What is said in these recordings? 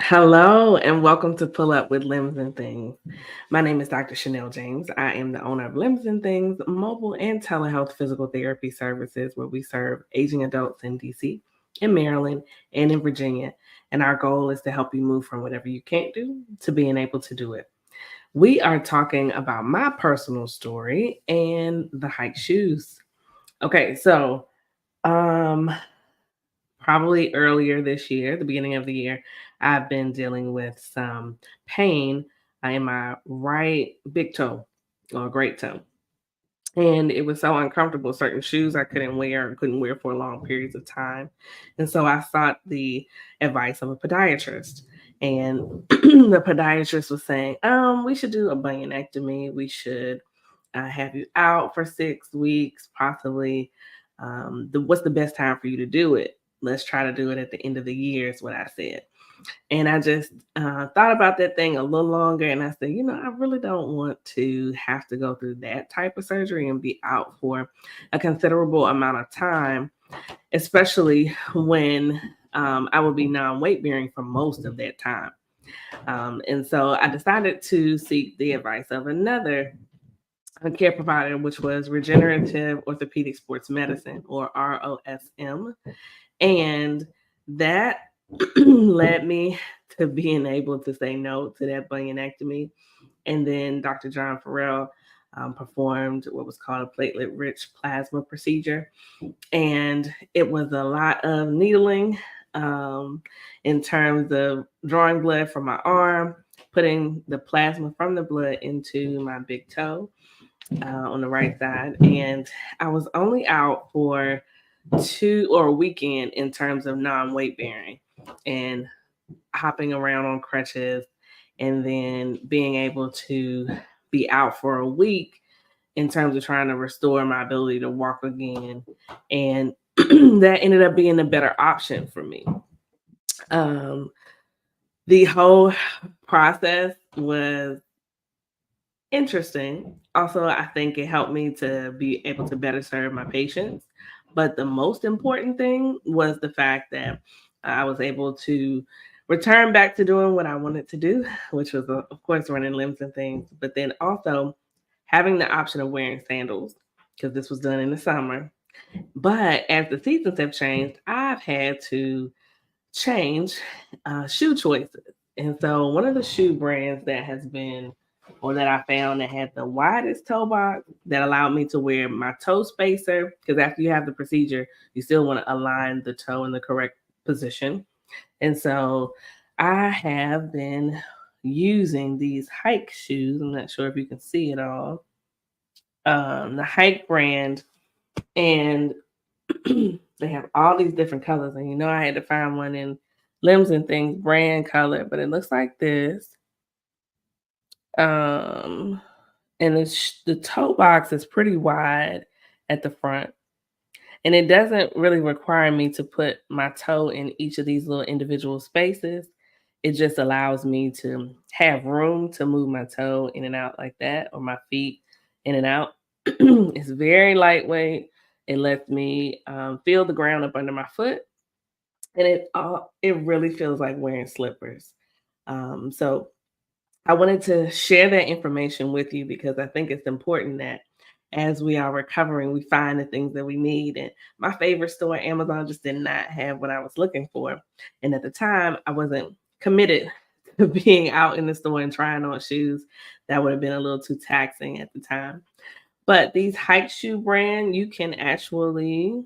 Hello and welcome to Pull Up with Limbs and Things. My name is Dr. Chanel James. I am the owner of Limbs and Things, mobile and telehealth physical therapy services where we serve aging adults in DC, in Maryland, and in Virginia. And our goal is to help you move from whatever you can't do to being able to do it. We are talking about my personal story and the hike shoes. Okay, so um probably earlier this year, the beginning of the year, I've been dealing with some pain in my right big toe or great toe. And it was so uncomfortable. Certain shoes I couldn't wear for long periods of time. And so I sought the advice of a podiatrist. And the podiatrist was saying, we should do a bunionectomy. We should have you out for 6 weeks, possibly. What's the best time for you to do it? Let's try to do it at the end of the year, is what I said. And I just thought about that thing a little longer. And I said, I really don't want to have to go through that type of surgery and be out for a considerable amount of time, especially when I will be non weight bearing for most of that time. And so I decided to seek the advice of another care provider, which was Regenerative Orthopedic Sports Medicine, or ROSM. And that led me to being able to say no to that bunionectomy. And then Dr. John Farrell performed what was called a platelet rich plasma procedure. And it was a lot of needling in terms of drawing blood from my arm, putting the plasma from the blood into my big toe on the right side. And I was only out for a weekend in terms of non-weight bearing and hopping around on crutches, and then being able to be out for a week in terms of trying to restore my ability to walk again. And that ended up being a better option for me. Um, the whole process was interesting. Also, I think it helped me to be able to better serve my patients. But the most important thing was the fact that I was able to return back to doing what I wanted to do, which was, of course, running limbs and things, but then also having the option of wearing sandals because this was done in the summer. But as the seasons have changed, I've had to change shoe choices. And so one of the shoe brands that has been or that I found that had the widest toe box that allowed me to wear my toe spacer, because after you have the procedure, you still want to align the toe in the correct position. And so I have been using these hike shoes. I'm not sure if you can see it all. The hike brand, and they have all these different colors. And I had to find one in Limbs and Things brand color, but it looks like this. Um, and the toe box is pretty wide at the front, and it doesn't really require me to put my toe in each of these little individual spaces. It just allows me to have room to move my toe in and out like that, or my feet in and out. It's very lightweight. It lets me feel the ground up under my foot, and it really feels like wearing slippers. So I wanted to share that information with you because I think it's important that as we are recovering, we find the things that we need. And my favorite store, Amazon, just did not have what I was looking for. And at the time, I wasn't committed to being out in the store and trying on shoes. That would have been a little too taxing at the time. But these hike shoe brand, you can actually,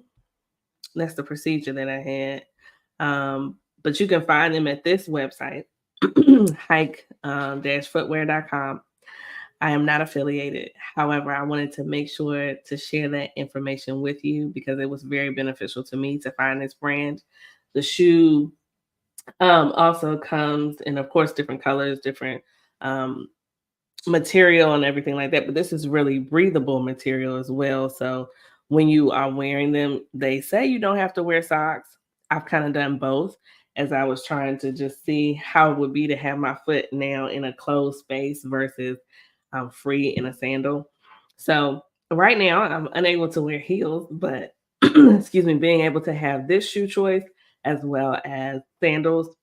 that's the procedure that I had. But you can find them at this website, hike-footwear.com. I am not affiliated. However, I wanted to make sure to share that information with you because it was very beneficial to me to find this brand. The shoe also comes in, of course, different colors, different um, material and everything like that. But this is really breathable material as well. So when you are wearing them, they say you don't have to wear socks. I've kind of done both as I was trying to just see how it would be to have my foot now in a closed space versus free in a sandal. So right now I'm unable to wear heels, but excuse me, being able to have this shoe choice as well as sandals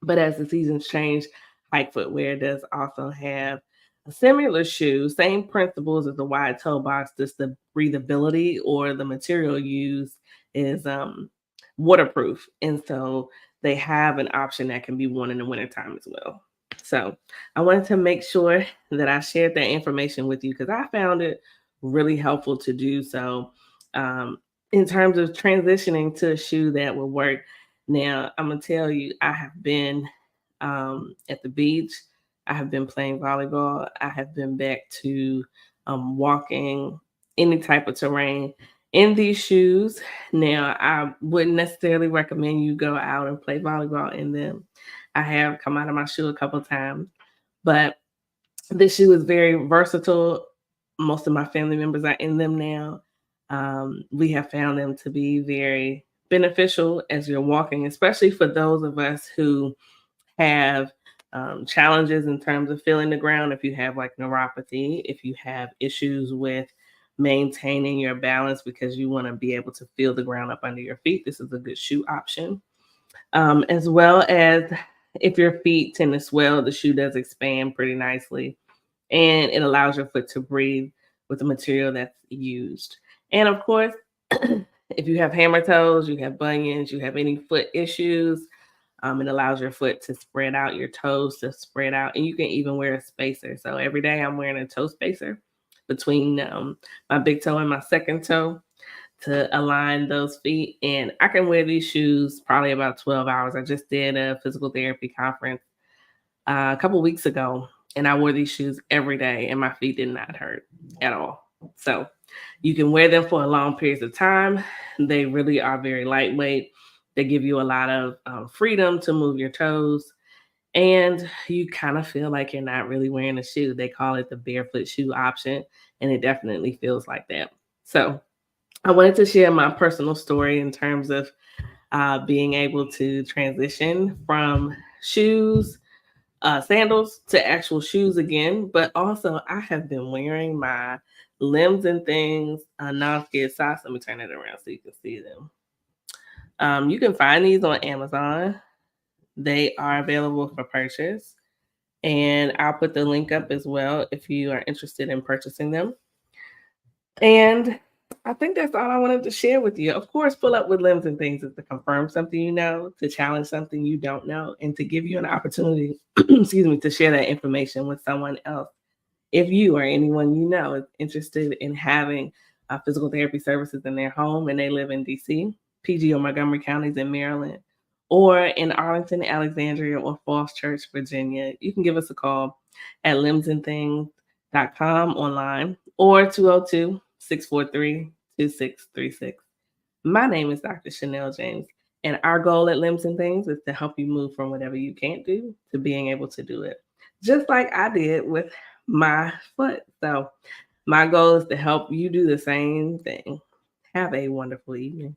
But as the seasons change, hike footwear does also have a similar shoe, same principles as the wide toe box, just the breathability or the material used is waterproof. And so they have an option that can be worn in the wintertime as well. So I wanted to make sure that I shared that information with you because I found it really helpful to do so um, in terms of transitioning to a shoe that will work. Now, I'm gonna tell you, I have been at the beach. I have been playing volleyball. I have been back to walking any type of terrain in these shoes. Now, I wouldn't necessarily recommend you go out and play volleyball in them. I have come out of my shoe a couple times, but this shoe is very versatile. Most of my family members are in them now. We have found them to be very beneficial as you're walking, especially for those of us who have challenges in terms of feeling the ground. If you have like neuropathy, if you have issues with maintaining your balance because you want to be able to feel the ground up under your feet, this is a good shoe option. As well as if your feet tend to swell, the shoe does expand pretty nicely and it allows your foot to breathe with the material that's used. And of course, if you have hammer toes, you have bunions, you have any foot issues, it allows your foot to spread out, your toes to spread out, and you can even wear a spacer. So every day I'm wearing a toe spacer between my big toe and my second toe to align those feet. And I can wear these shoes probably about 12 hours. I just did a physical therapy conference a couple weeks ago, and I wore these shoes every day, and my feet did not hurt at all. So you can wear them for a long periods of time. They really are very lightweight. They give you a lot of freedom to move your toes, and you kind of feel like you're not really wearing a shoe. They call it the barefoot shoe option, and it definitely feels like that. So I wanted to share my personal story in terms of being able to transition from shoes, sandals to actual shoes again. But also, I have been wearing my Limbs and Things non-skid socks. Let me turn it around so you can see them. You can find these on Amazon. They are available for purchase. And I'll put the link up as well if you are interested in purchasing them. And I think that's all I wanted to share with you. Of course, Pull Up with Limbs and Things is to confirm something you know, to challenge something you don't know, and to give you an opportunity, excuse me, to share that information with someone else. If you or anyone you know is interested in having physical therapy services in their home and they live in DC, PG or Montgomery counties in Maryland, or in Arlington, Alexandria, or Falls Church, Virginia, you can give us a call at limsandthings.com online or 202-643-2636. My name is Dr. Chanel James, and our goal at Limbs and Things is to help you move from whatever you can't do to being able to do it, just like I did with my foot. So, my goal is to help you do the same thing. Have a wonderful evening.